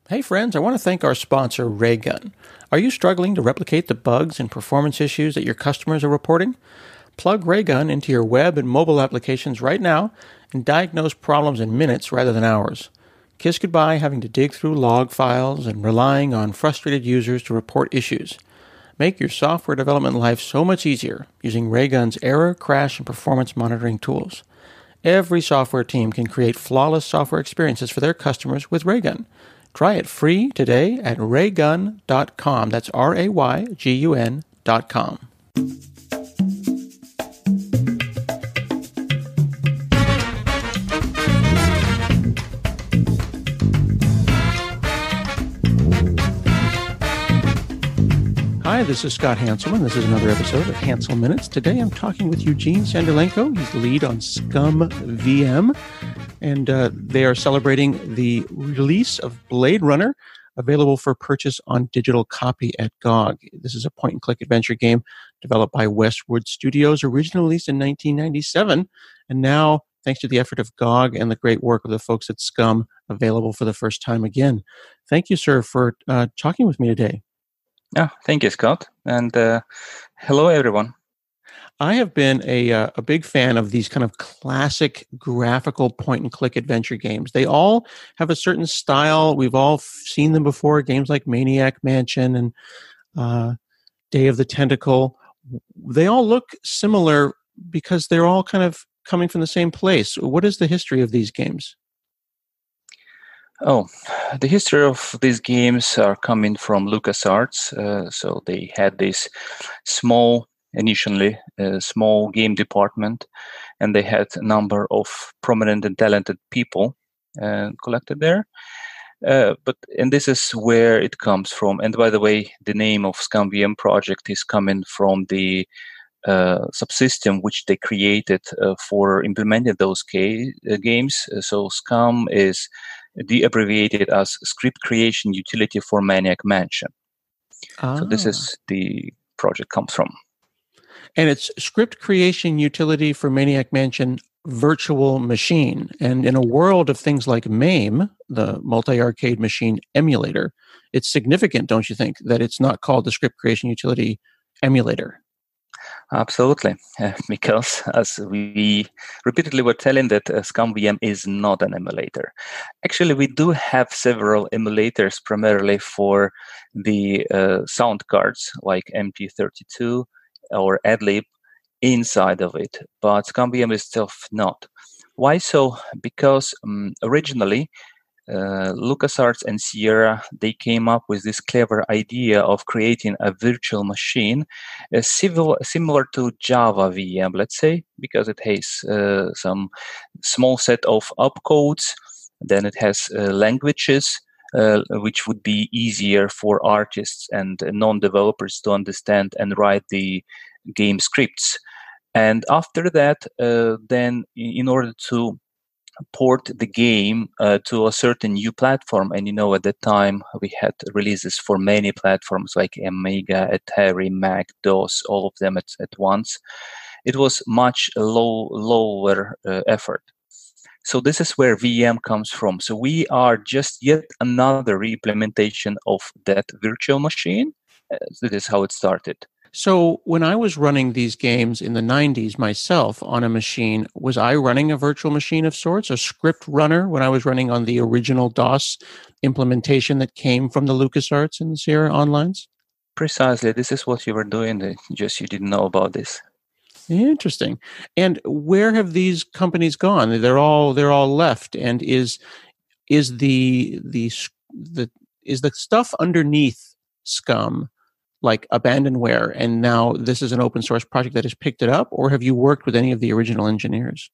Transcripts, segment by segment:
Hey friends, I want to thank our sponsor, Raygun. Are you struggling to replicate the bugs and performance issues that your customers are reporting? Plug Raygun into your web and mobile applications right now and diagnose problems in minutes rather than hours. Kiss goodbye having to dig through log files and relying on frustrated users to report issues. Make your software development life so much easier using Raygun's error, crash, and performance monitoring tools. Every software team can create flawless software experiences for their customers with Raygun. Try it free today at raygun.com. That's RAYGUN.com. Hi, this is Scott Hanselman. This is another episode of Hansel Minutes. Today I'm talking with Eugene Sandulenko. He's the lead on ScummVM, and they are celebrating the release of Blade Runner, available for purchase on digital copy at GOG. This is a point-and-click adventure game developed by Westwood Studios, originally released in 1997, and now, thanks to the effort of GOG and the great work of the folks at Scum, available for the first time again. Thank you, sir, for talking with me today. Oh, thank you, Scott. And hello, everyone. I have been a big fan of these kind of classic graphical point-and-click adventure games. They all have a certain style. We've all seen them before, games like Maniac Mansion and Day of the Tentacle. They all look similar because they're all kind of coming from the same place. What is the history of these games? Oh, the history of these games are coming from LucasArts. So they had this initially small game department, and they had a number of prominent and talented people collected there. And this is where it comes from. And by the way, the name of ScummVM project is coming from the subsystem which they created for implementing those games. So Scum is abbreviated as Script Creation Utility for Maniac Mansion. So this is the project comes from. And it's Script Creation Utility for Maniac Mansion Virtual Machine. And in a world of things like MAME, the multi-arcade machine emulator, it's significant, don't you think, that it's not called the Script Creation Utility emulator? Absolutely, because as we repeatedly were telling that ScummVM is not an emulator. Actually, we do have several emulators primarily for the sound cards like MT32 or AdLib inside of it, but ScummVM itself not. Why so? Because originally, LucasArts and Sierra, they came up with this clever idea of creating a virtual machine similar to Java VM, let's say, because it has some small set of opcodes, then it has languages, which would be easier for artists and non-developers to understand and write the game scripts. And after that, then in order to port the game to a certain new platform, and at that time we had releases for many platforms like Amiga, Atari, Mac, DOS, all of them at once. It was much lower effort. So this is where VM comes from. So we are just yet another re-implementation of that virtual machine. This is how it started. So when I was running these games in the 90s myself on a machine, was I running a virtual machine of sorts, a script runner, when I was running on the original DOS implementation that came from the LucasArts and the Sierra Onlines? Precisely. This is what you were doing. Just you didn't know about this. Interesting. And where have these companies gone? They're all left. And is the stuff underneath Scum like abandonware, and now this is an open source project that has picked it up, or have you worked with any of the original engineers?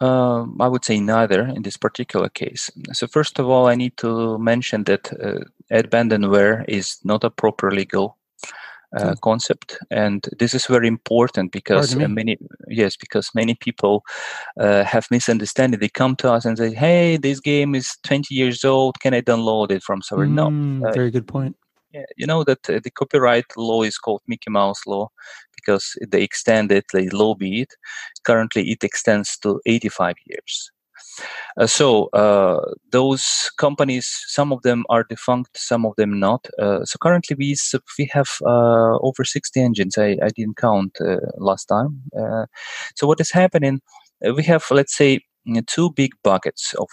I would say neither in this particular case. So first of all, I need to mention that abandonware is not a proper legal concept, and this is very important because many people have misunderstanding. They come to us and say, "Hey, this game is 20 years old. Can I download it from somewhere?" No. Very good point. You know that the copyright law is called Mickey Mouse law because they extend it, they lobby it. Currently, it extends to 85 years. Those companies, some of them are defunct, some of them not. So currently we have over 60 engines. I didn't count last time. So what is happening? We have, let's say, two big buckets of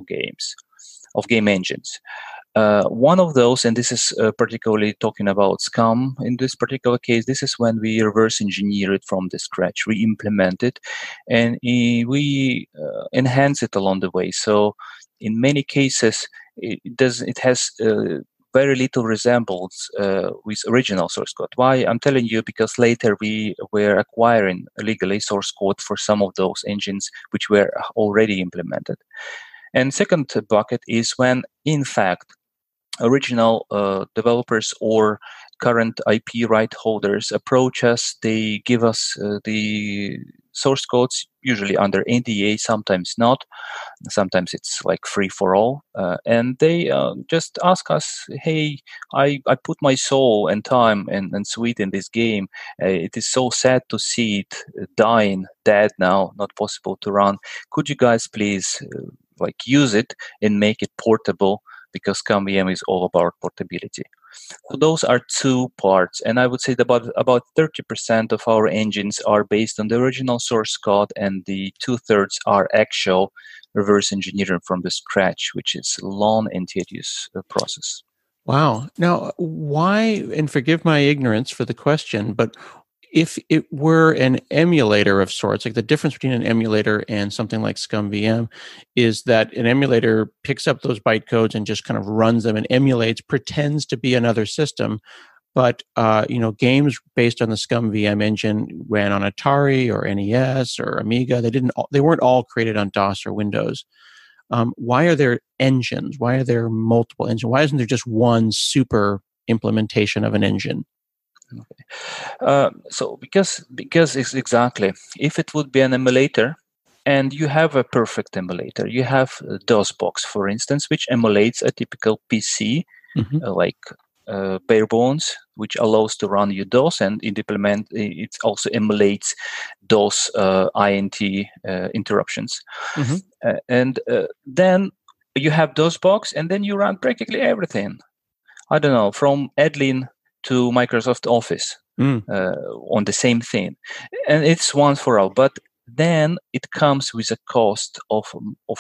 games, of game engines. One of those, and this is particularly talking about Scum. In this particular case, this is when we reverse engineer it from the scratch, re-implement it, and we enhance it along the way. So, in many cases, it has very little resemblance with original source code. Why? I'm telling you because later we were acquiring legally source code for some of those engines which were already implemented. And second bucket is when, in fact, original developers or current IP right holders approach us. They give us the source codes, usually under NDA, sometimes not. Sometimes it's like free for all. And they just ask us, hey, I put my soul and time and sweat in this game. It is so sad to see it dying, dead now, not possible to run. Could you guys please use it and make it portable? Because ScummVM is all about portability. So those are two parts, and I would say that about 30% of our engines are based on the original source code, and the 2/3 are actual reverse engineering from the scratch, which is a long and tedious process. Wow. Now, why, and forgive my ignorance for the question, but if it were an emulator of sorts, like the difference between an emulator and something like ScummVM is that an emulator picks up those bytecodes and just kind of runs them and emulates, pretends to be another system. But games based on the ScummVM engine ran on Atari or NES or Amiga. They weren't all created on DOS or Windows. Why are there engines? Why are there multiple engines? Why isn't there just one super implementation of an engine? Okay. So because it's exactly, if it would be an emulator and you have a perfect emulator, you have DOSBox, for instance, which emulates a typical PC, bare bones, which allows to run your DOS, and it also emulates DOS INT interruptions. And then you have DOSBox, and then you run practically everything. I don't know, from Edlin to Microsoft Office on the same thing. And it's once for all. But then it comes with a cost of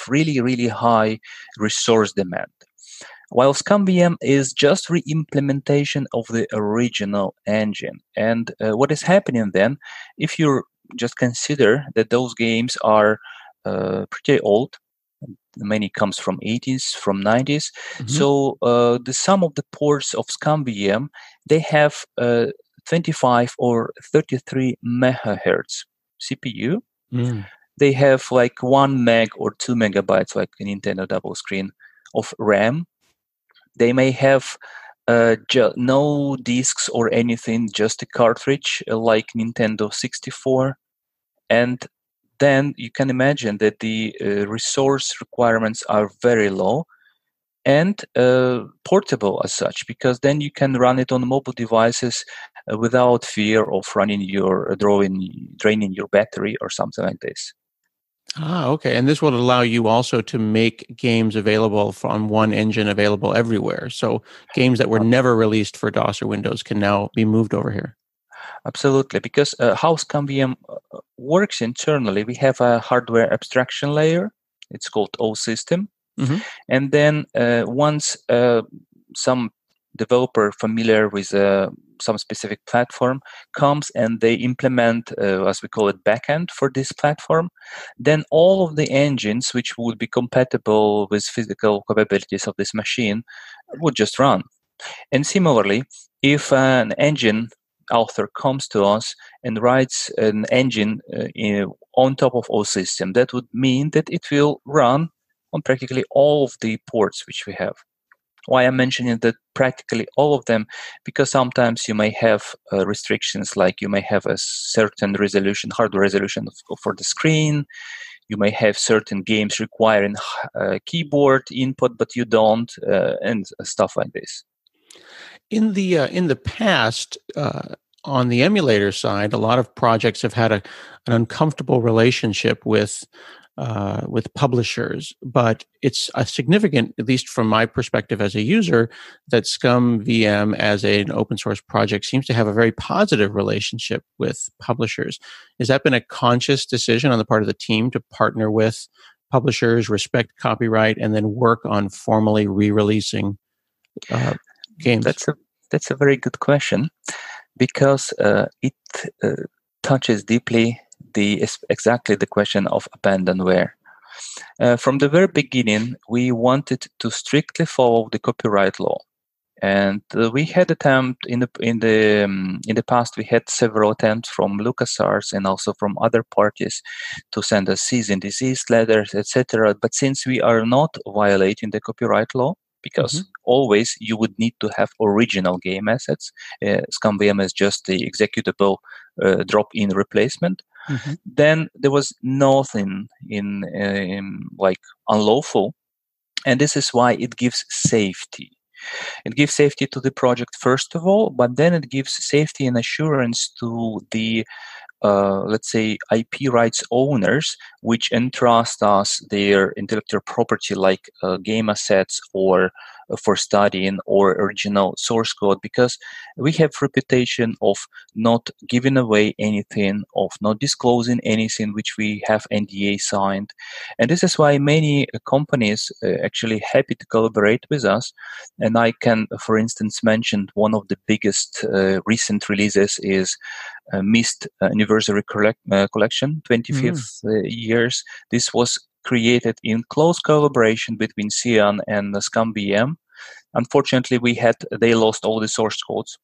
really, really high resource demand. While ScummVM is just re-implementation of the original engine. And what is happening then, if you just consider that those games are pretty old, many comes from 80s, from 90s. So the sum of the ports of ScummVM, they have 25 or 33 megahertz CPU. They have 1 meg or 2 megabytes, like a Nintendo double screen, of RAM. They may have no discs or anything, just a cartridge, like Nintendo 64. And then you can imagine that the resource requirements are very low and portable as such, because then you can run it on mobile devices without fear of draining your battery or something like this. Okay. And this will allow you also to make games available on one engine available everywhere. So games that were never released for DOS or Windows can now be moved over here. Absolutely, because how ScummVM works internally, we have a hardware abstraction layer. It's called OSystem. And then once some developer familiar with some specific platform comes and they implement, as we call it, backend for this platform, then all of the engines which would be compatible with physical capabilities of this machine would just run. And similarly, if an engine author comes to us and writes an engine on top of OSystem, that would mean that it will run on practically all of the ports which we have. Why I'm mentioning that practically all of them, because sometimes you may have restrictions, like you may have a certain resolution, hardware resolution for the screen. You may have certain games requiring keyboard input, but you don't, and stuff like this. In the past, on the emulator side, a lot of projects have had an uncomfortable relationship with with publishers, but it's a significant, at least from my perspective as a user, that ScummVM as an open source project seems to have a very positive relationship with publishers. Has that been a conscious decision on the part of the team to partner with publishers, respect copyright, and then work on formally re-releasing games? That's a very good question, because it touches deeply exactly the question of abandonware. From the very beginning, we wanted to strictly follow the copyright law, and we had attempt in the past. We had several attempts from LucasArts and also from other parties to send us cease and desist letters, etc. But since we are not violating the copyright law, because always you would need to have original game assets. ScummVM is just the executable drop-in replacement. Then there was nothing in like unlawful, and this is why it gives safety. It gives safety to the project first of all, but then it gives safety and assurance to the let's say IP rights owners, which entrust us their intellectual property like game assets or for studying or original source code, because we have reputation of not giving away anything, of not disclosing anything which we have NDA signed. And this is why many companies actually happy to collaborate with us. And I can, for instance, mention one of the biggest recent releases is Myst Anniversary Collection, 25th years. This was created in close collaboration between Cyan and ScummVM. Unfortunately, they lost all the source codes.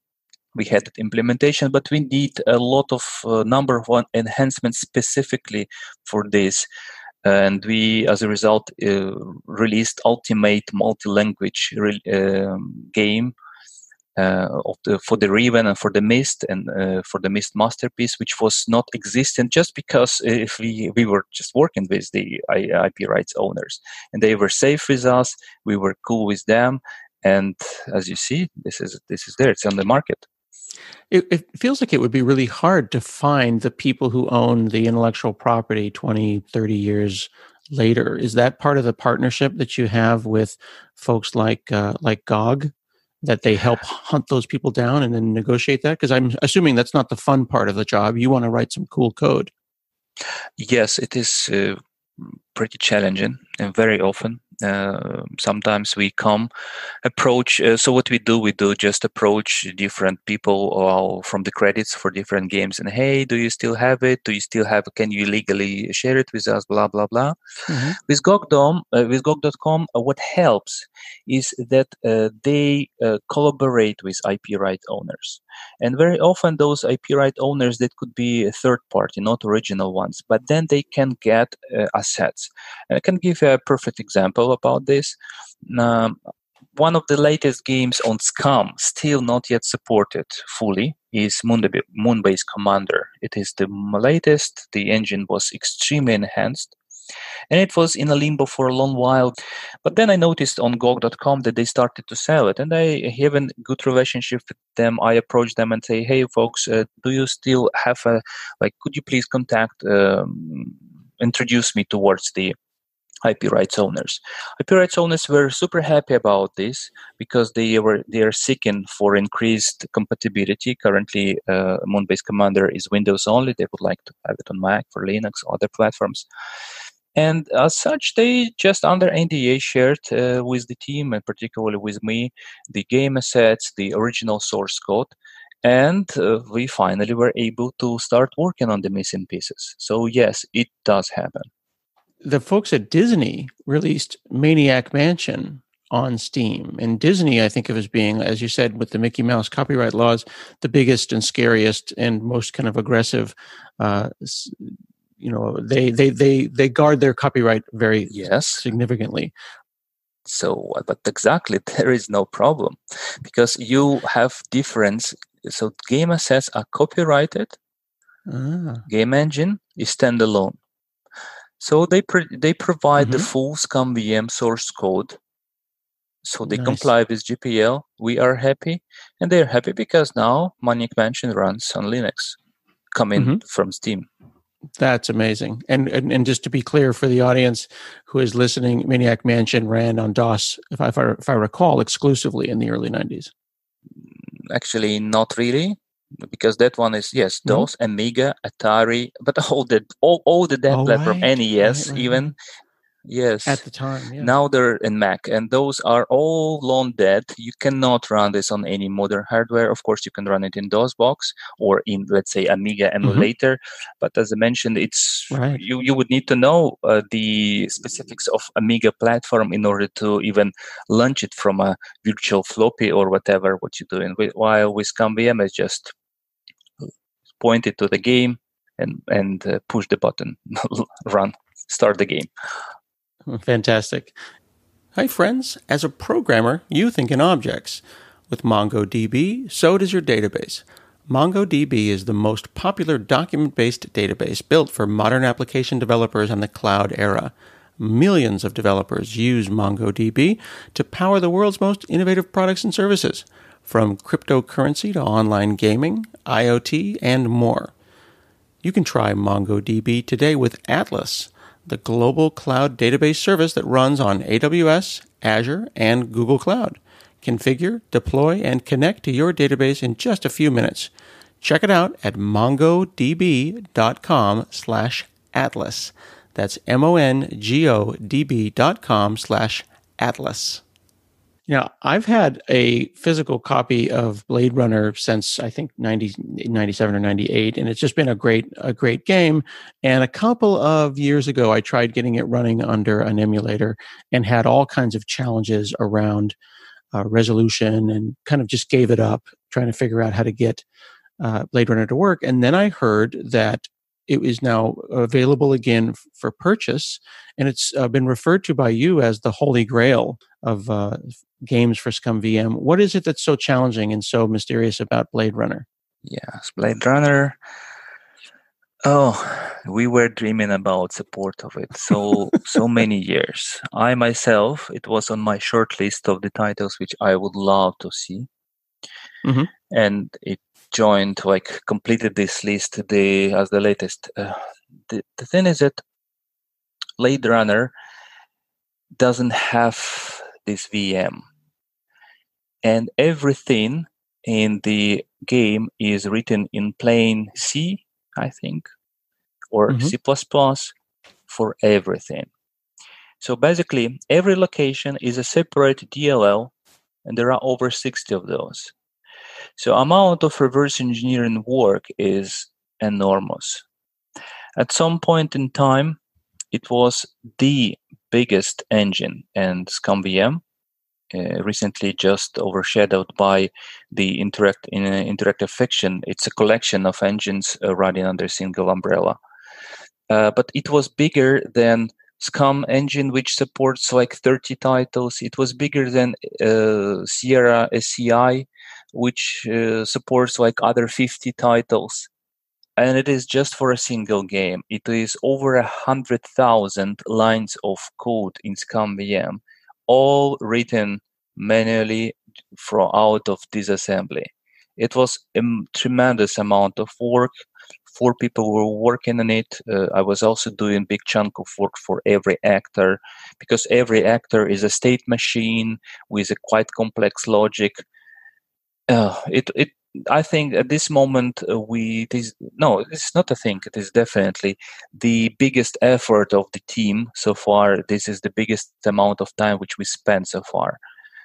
We had implementation, but we did a lot of number of enhancements specifically for this. And we, as a result, released ultimate multi-language game for the Riven and for the Myst and for the Myst Masterpiece, which was not existent just because if we were just working with the IP rights owners, and they were safe with us, we were cool with them, and as you see, this is there, it's on the market. It feels like it would be really hard to find the people who own the intellectual property 20, 30 years later. Is that part of the partnership that you have with folks like GOG? That they help hunt those people down and then negotiate that? Because I'm assuming that's not the fun part of the job. You want to write some cool code. Yes, it is pretty challenging, and very often. Sometimes we approach. So what we do just approach different people from the credits for different games, and hey, do you still have it? Can you legally share it with us? Blah blah blah. With GOG.com, what helps is that they collaborate with IP right owners, and very often those IP right owners, that could be a third party, not original ones, but then they can get assets. And I can give a perfect example about this. One of the latest games on Scum, still not yet supported fully, is Moonbase Commander. It is the latest. The engine was extremely enhanced, and it was in a limbo for a long while. But then I noticed on GOG.com that they started to sell it, and I have a good relationship with them. I approached them and say, hey, folks, do you still have could you please introduce me towards the IP rights owners. IP rights owners were super happy about this because they are seeking for increased compatibility. Currently, Moonbase Commander is Windows only. They would like to have it on Mac, for Linux, other platforms. And as such, they just under NDA shared with the team, and particularly with me, the game assets, the original source code. And we finally were able to start working on the missing pieces. So yes, it does happen. The folks at Disney released Maniac Mansion on Steam. And Disney, I think of as being, as you said, with the Mickey Mouse copyright laws, the biggest and scariest and most kind of aggressive. They guard their copyright very significantly. So, but exactly, there is no problem because you have difference. So game assets are copyrighted. Game engine is standalone. So they provide the full ScummVM source code. So they comply with GPL. We are happy, and they're happy because now Maniac Mansion runs on Linux, coming from Steam. That's amazing. And just to be clear for the audience who is listening, Maniac Mansion ran on DOS, if I recall, exclusively in the early 90s. Actually, not really, because that one is, yes, No? DOS, Amiga, Atari, but all the dev Oh, platform, right. NES Right. even. At Yes. the time, yeah. Now they're in Mac, and those are all long dead. You cannot run this on any modern hardware. Of course, you can run it in DOSBox or in, let's say, Amiga emulator. But as I mentioned, Right. you would need to know the specifics of Amiga platform in order to even launch it from a virtual floppy or whatever what you're doing. While with ScummVM, it's just point it to the game and push the button, run, start the game. Fantastic. Hi, friends. As a programmer, you think in objects. With MongoDB, so does your database. MongoDB is the most popular document-based database built for modern application developers in the cloud era. Millions of developers use MongoDB to power the world's most innovative products and services, from cryptocurrency to online gaming, IoT, and more. You can try MongoDB today with Atlas, the global cloud database service that runs on AWS, Azure, and Google Cloud. Configure, deploy, and connect to your database in just a few minutes. Check it out at mongodb.com/atlas. That's mongodb.com/atlas. Now, I've had a physical copy of Blade Runner since I think 97 or 98, and it's just been a great game. And a couple of years ago, I tried getting it running under an emulator and had all kinds of challenges around resolution and kind of just gave it up trying to figure out how to get Blade Runner to work. And then I heard that it is now available again for purchase, and it's been referred to by you as the holy grail of games for ScummVM. What is it that's so challenging and so mysterious about Blade Runner? Yes, Blade Runner. Oh, we were dreaming about support of it so many years. I myself, it was on my short list of the titles which I would love to see, and it joined, like, completed this list as the latest. The thing is that Blade Runner doesn't have this VM, and everything in the game is written in plain C, I think, or C++ for everything. So basically, every location is a separate DLL, and there are over 60 of those. So amount of reverse engineering work is enormous. At some point in time, it was the biggest engine, and ScummVM, recently just overshadowed by the interactive fiction. It's a collection of engines running under a single umbrella. But it was bigger than Scum engine, which supports like 30 titles. It was bigger than Sierra SCI, which supports like other 50 titles. And it is just for a single game. It is over 100,000 lines of code in ScummVM, all written manually out of disassembly. It was a tremendous amount of work. 4 people were working on it. I was also doing big chunk of work for every actor, because every actor is a state machine with a quite complex logic. I think at this moment it's not a thing. It is definitely the biggest effort of the team so far. This is the biggest amount of time which we spent so far.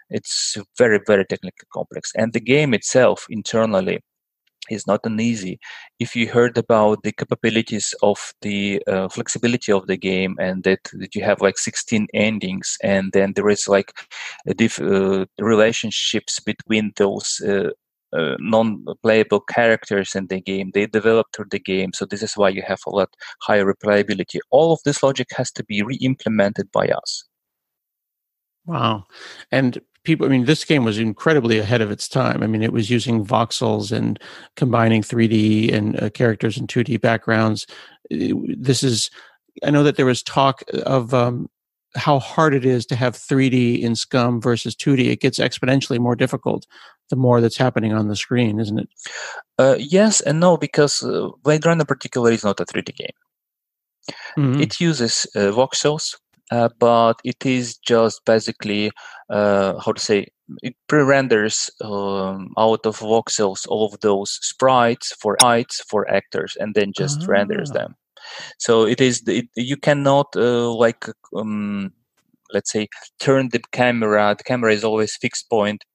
It's very, very technically complex, and the game itself internally is not an easy. If you heard about the capabilities of the flexibility of the game, and that you have like 16 endings, and then there is like relationships between those non-playable characters in the game, they develop through the game. So this is why you have a lot higher replayability. All of this logic has to be re-implemented by us. Wow. And people, I mean, this game was incredibly ahead of its time. I mean, it was using voxels and combining 3D and characters and 2D backgrounds. I know that there was talk of how hard it is to have 3D in Scum versus 2D. It gets exponentially more difficult the more that's happening on the screen, isn't it? Yes and no, because Blade Runner particularly is not a 3D game. Mm-hmm. It uses voxels, but it is just basically, how to say, it pre-renders out of voxels all of those sprites for actors, and then just renders them. So you cannot let's say, turn the camera. The camera is always fixed point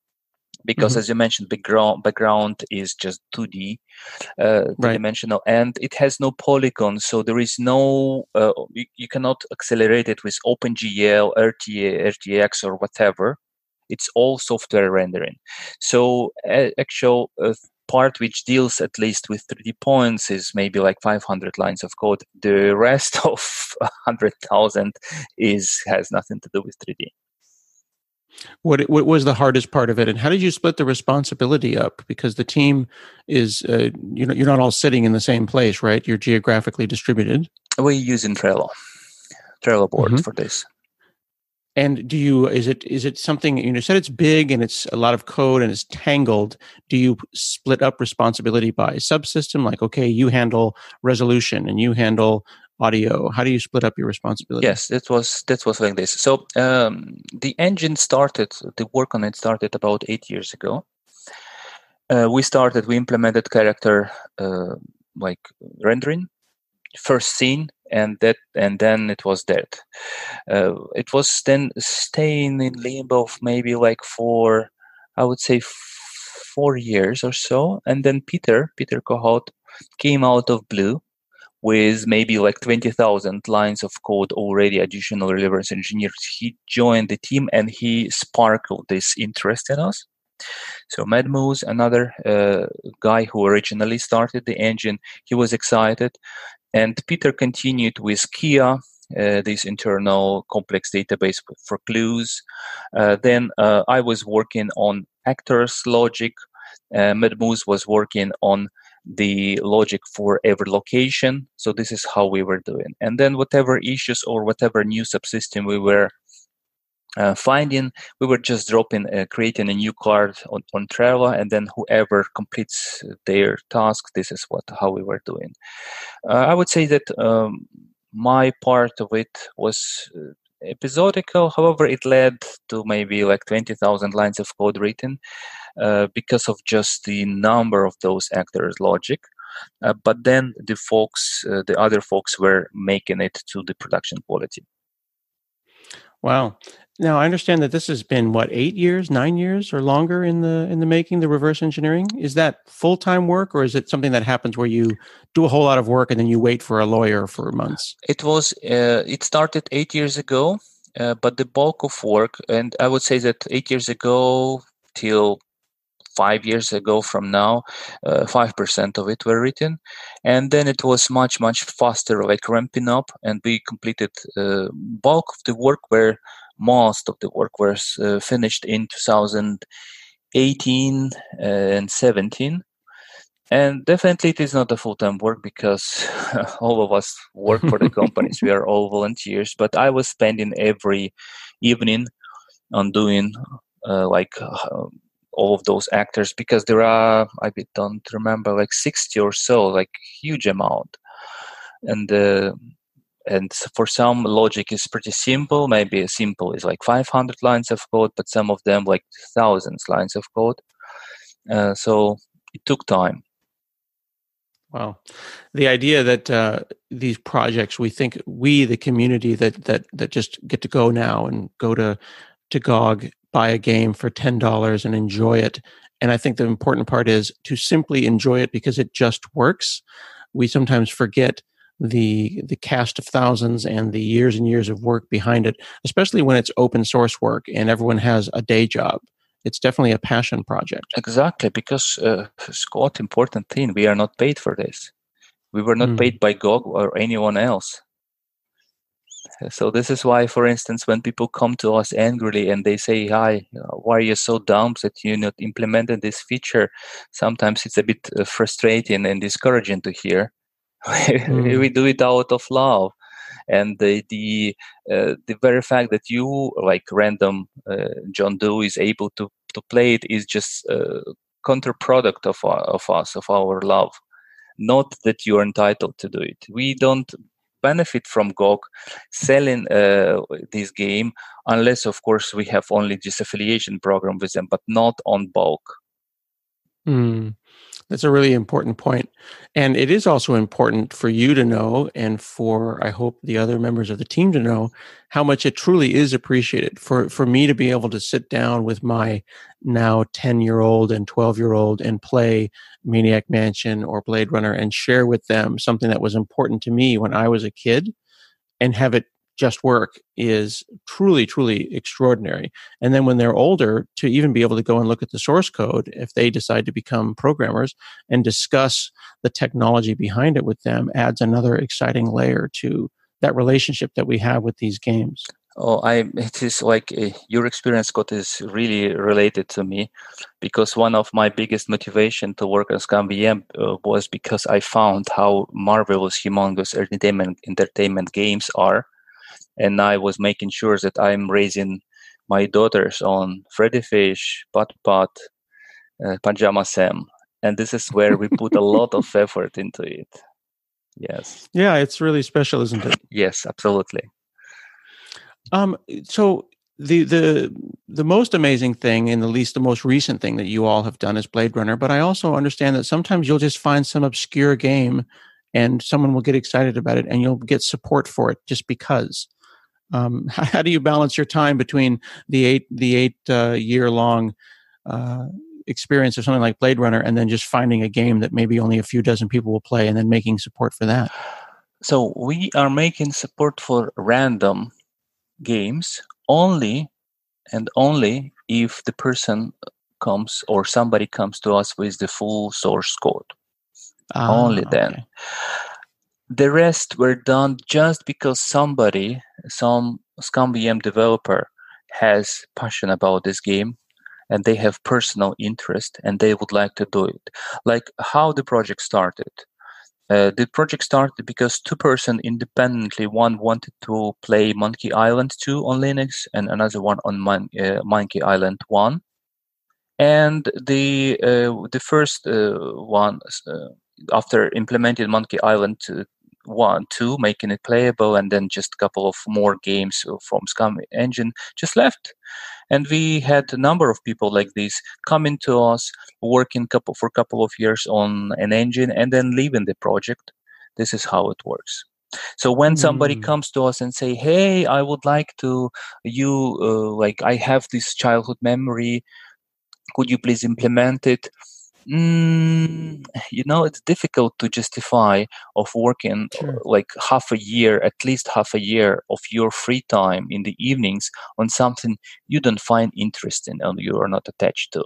because, Mm-hmm. as you mentioned, background is just 2D, Right. two-dimensional, and it has no polygons, so there is no you cannot accelerate it with OpenGL, RTX, or whatever. It's all software rendering. So actual part which deals at least with 3D points is maybe like 500 lines of code. The rest of 100,000 has nothing to do with 3D. What was the hardest part of it, and how did you split the responsibility up? Because the team is, you're not all sitting in the same place, right? You're geographically distributed. We're using Trello board Mm-hmm. for this. And is it something, you said it's big and it's a lot of code and it's tangled. Do you split up responsibility by subsystem? Like, okay, you handle resolution and you handle audio. How do you split up your responsibility? Yes, that was like this. So the work on it started about 8 years ago. We implemented character like rendering, first scene, and then it was dead. It was then staying in limbo of maybe like for, I would say, 4 years or so, and then Peter Kohut came out of blue with maybe like 20,000 lines of code already, additional reverse engineers. He joined the team and he sparkled this interest in us. So Mad Moose, another guy who originally started the engine, he was excited. And Peter continued with Kia, this internal complex database for clues. Then I was working on actors logic. Mad Moose was working on the logic for every location. So this is how we were doing. And then whatever issues or whatever new subsystem we were finding, we were just creating a new card on Trello, and then whoever completes their task, this is how we were doing. I would say that my part of it was episodical. However, it led to maybe like 20,000 lines of code written because of just the number of those actors' logic. But then the other folks were making it to the production quality. Wow. Now I understand that this has been 8 years, 9 years or longer in the making, the reverse engineering. Is that full-time work, or is it something that happens where you do a whole lot of work and then you wait for a lawyer for months? It started 8 years ago, but the bulk of work, and I would say that 8 years ago till 5 years ago from now, 5% of it were written, and then it was much faster, like ramping up, and we completed bulk of the work where most of the work was finished in 2018 and 17. And definitely it is not a full-time work because all of us work for the companies. We are all volunteers, but I was spending every evening on doing all of those actors, because there are, I don't remember, like 60 or so, like huge amount. And for some, logic is pretty simple. Maybe a simple is like 500 lines of code, but some of them like thousands lines of code. So it took time. Wow. The idea that these projects, the community that just get to go now and go to GOG, buy a game for $10 and enjoy it. And I think the important part is to simply enjoy it because it just works. We sometimes forget the cast of thousands and the years and years of work behind it, especially when it's open source work and everyone has a day job. It's definitely a passion project. Exactly, because Scott, important thing, we are not paid for this. We were not paid by GOG or anyone else. So this is why, for instance, when people come to us angrily and they say, "Hi, why are you so dumb that you not implemented this feature?" Sometimes it's a bit frustrating and discouraging to hear. We do it out of love, and the very fact that you, like random John Doe, is able to play it is just a counterproduct of our love. Not that you are entitled to do it. We don't benefit from GOG selling this game, unless, of course, we have only this affiliation program with them, but not on bulk. That's a really important point. And it is also important for you to know, and for, I hope, the other members of the team to know, how much it truly is appreciated. For me to be able to sit down with my now 10-year-old and 12-year-old and play Maniac Mansion or Blade Runner and share with them something that was important to me when I was a kid and have it just work is truly, truly extraordinary. And then when they're older, to even be able to go and look at the source code, if they decide to become programmers, and discuss the technology behind it with them, adds another exciting layer to that relationship that we have with these games. It is like your experience, Scott, is really related to me, because one of my biggest motivation to work on ScummVM was because I found how marvelous, humongous entertainment games are. And I was making sure that I'm raising my daughters on Freddy Fish, Putt Putt, Pajama Sam. And this is where we put a lot of effort into it. Yes. Yeah, it's really special, isn't it? Yes, absolutely. So the most amazing thing, and at least the most recent thing that you all have done is Blade Runner, but I also understand that sometimes you'll just find some obscure game and someone will get excited about it and you'll get support for it just because. How do you balance your time between the eight year long experience of something like Blade Runner and then just finding a game that maybe only a few dozen people will play and then making support for that? So we are making support for random games only if the person comes or somebody comes to us with the full source code. Only then. Okay. The rest were done just because some ScummVM developer has passion about this game and they have personal interest and they would like to do it. Like how the project started. The project started because two persons independently, one wanted to play Monkey Island 2 on Linux and another one on Monkey Island 1. And the first one, after implementing Monkey Island 2, making it playable, and then just a couple of more games from Scum Engine just left. And we had a number of people like this coming to us, working for a couple of years on an engine, and then leaving the project. This is how it works. So when somebody comes to us and say, "Hey, I would like to, I have this childhood memory. Could you please implement it?" It's difficult to justify of working like at least half a year of your free time in the evenings on something you don't find interesting and you are not attached to.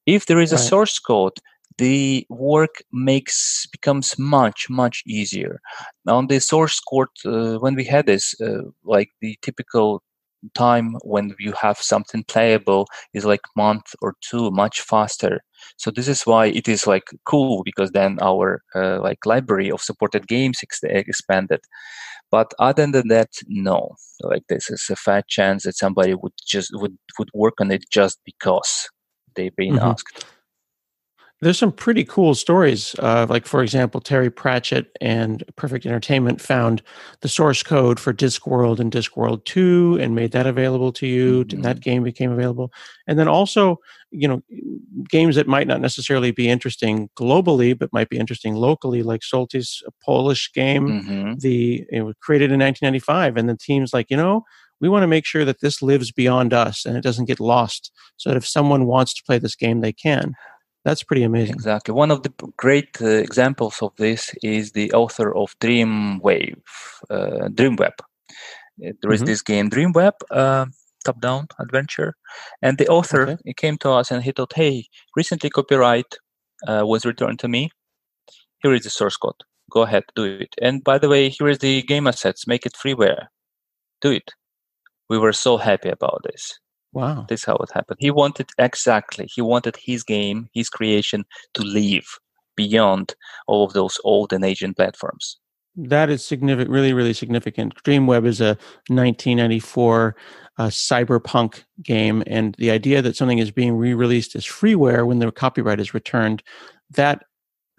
If there is a source code, the work becomes much, much easier. On the source code, when we had this, like the typical time when you have something playable is like month or two, much faster. So this is why it is like cool, because then our library of supported games expanded. But other than that, no. Like this is a fat chance that somebody would work on it just because they've been asked. There's some pretty cool stories. Like, for example, Terry Pratchett and Perfect Entertainment found the source code for Discworld and Discworld 2 and made that available to you. And that game became available. And then also, games that might not necessarily be interesting globally, but might be interesting locally, like Soltis, a Polish game, it was created in 1995. And the team's like, we want to make sure that this lives beyond us and it doesn't get lost. So that if someone wants to play this game, they can. That's pretty amazing. Exactly. One of the great examples of this is the author of Dreamweb. There is this game, Dreamweb, top-down adventure. And the author he came to us and he thought, hey, recently copyright was returned to me. Here is the source code. Go ahead, do it. And by the way, here is the game assets. Make it freeware. Do it. We were so happy about this. Wow. This is how it happened. He wanted his game, his creation to live beyond all of those old and Asian platforms. That is significant, really, really significant. Dreamweb is a 1994 cyberpunk game, and the idea that something is being re-released as freeware when the copyright is returned, that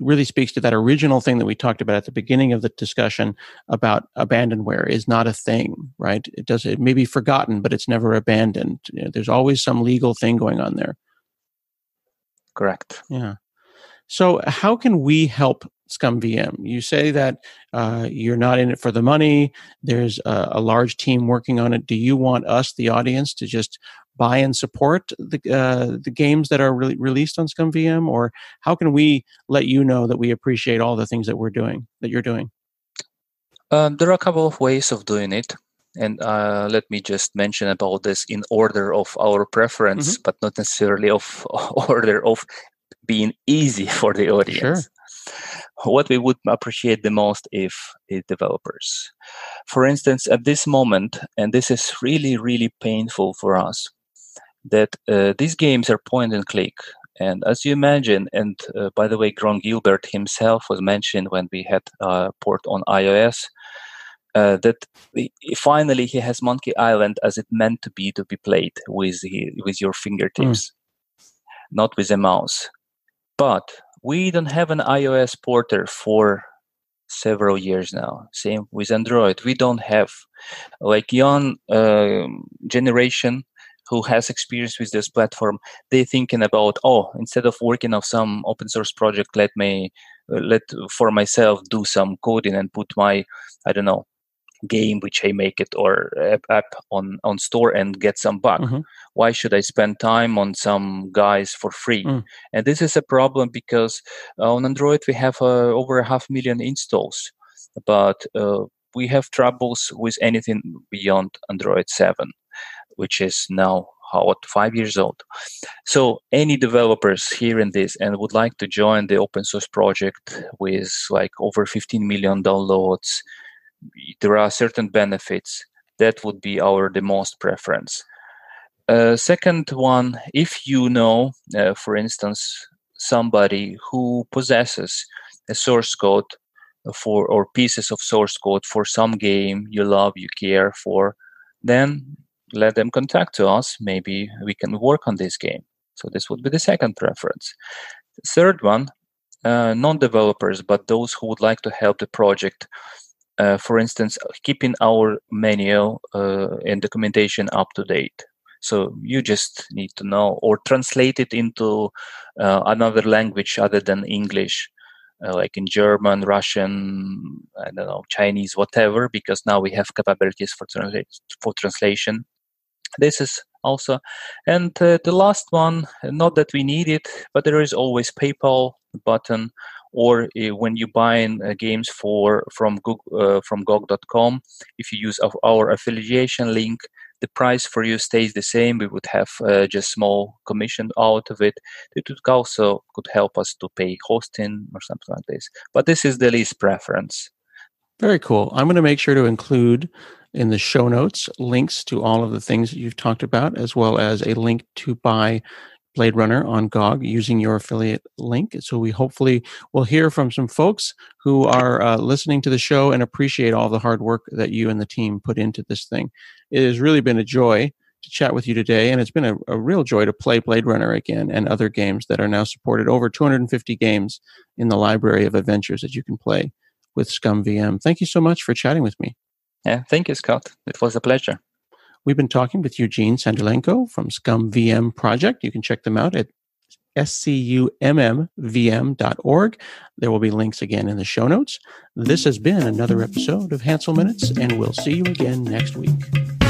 really speaks to that original thing that we talked about at the beginning of the discussion about abandonware is not a thing, right? It may be forgotten, but it's never abandoned. There's always some legal thing going on there. Correct. Yeah. So how can we help ScummVM? You say that you're not in it for the money. There's a large team working on it. Do you want us, the audience, to just buy and support the games that are released on ScummVM, or how can we let you know that we appreciate all the things that you're doing? There are a couple of ways of doing it. And let me just mention about this in order of our preference, but not necessarily of order of being easy for the audience. Sure. What we would appreciate the most is developers. For instance, at this moment, and this is really, really painful for us, that these games are point and click. And as you imagine, and by the way, Gron Gilbert himself was mentioned when we had a port on iOS, that finally he has Monkey Island as it meant to be played with your fingertips, not with a mouse. But we don't have an iOS porter for several years now. Same with Android. We don't have, like, young generation who has experience with this platform. They're thinking about, instead of working on some open source project, let for myself do some coding and put my, game which I make it or app on store and get some bug. Why should I spend time on some guys for free? And this is a problem because on Android we have over 500,000 installs, but we have troubles with anything beyond Android 7, which is now 5 years old. So any developers hearing this and would like to join the open source project with like over 15 million downloads, there are certain benefits. That would be the most preference. Second one, if you know, for instance, somebody who possesses a source code or pieces of source code for some game you love, you care for, then let them contact us. Maybe we can work on this game. So this would be the second preference. Third one, non-developers, but those who would like to help the project. For instance, keeping our manual and documentation up to date. So you just need to know, or translate it into another language other than English, like in German, Russian, Chinese, whatever, because now we have capabilities for translation. This is also, and the last one, not that we need it, but there is always PayPal button. Or when you buy games from GOG.com, if you use our affiliation link, the price for you stays the same. We would have just small commission out of it. It could help us to pay hosting or something like this. But this is the least preference. Very cool. I'm going to make sure to include in the show notes links to all of the things that you've talked about, as well as a link to buy Blade Runner on GOG using your affiliate link. So we hopefully will hear from some folks who are listening to the show and appreciate all the hard work that you and the team put into this thing. It has really been a joy to chat with you today, and it's been a real joy to play Blade Runner again and other games that are now supported. Over 250 games in the library of adventures that you can play with ScummVM. Thank you so much for chatting with me. Yeah, thank you, Scott. It was a pleasure. We've been talking with Eugene Sandulenko from ScummVM Project. You can check them out at ScummVM.org. There will be links again in the show notes. This has been another episode of Hansel Minutes, and we'll see you again next week.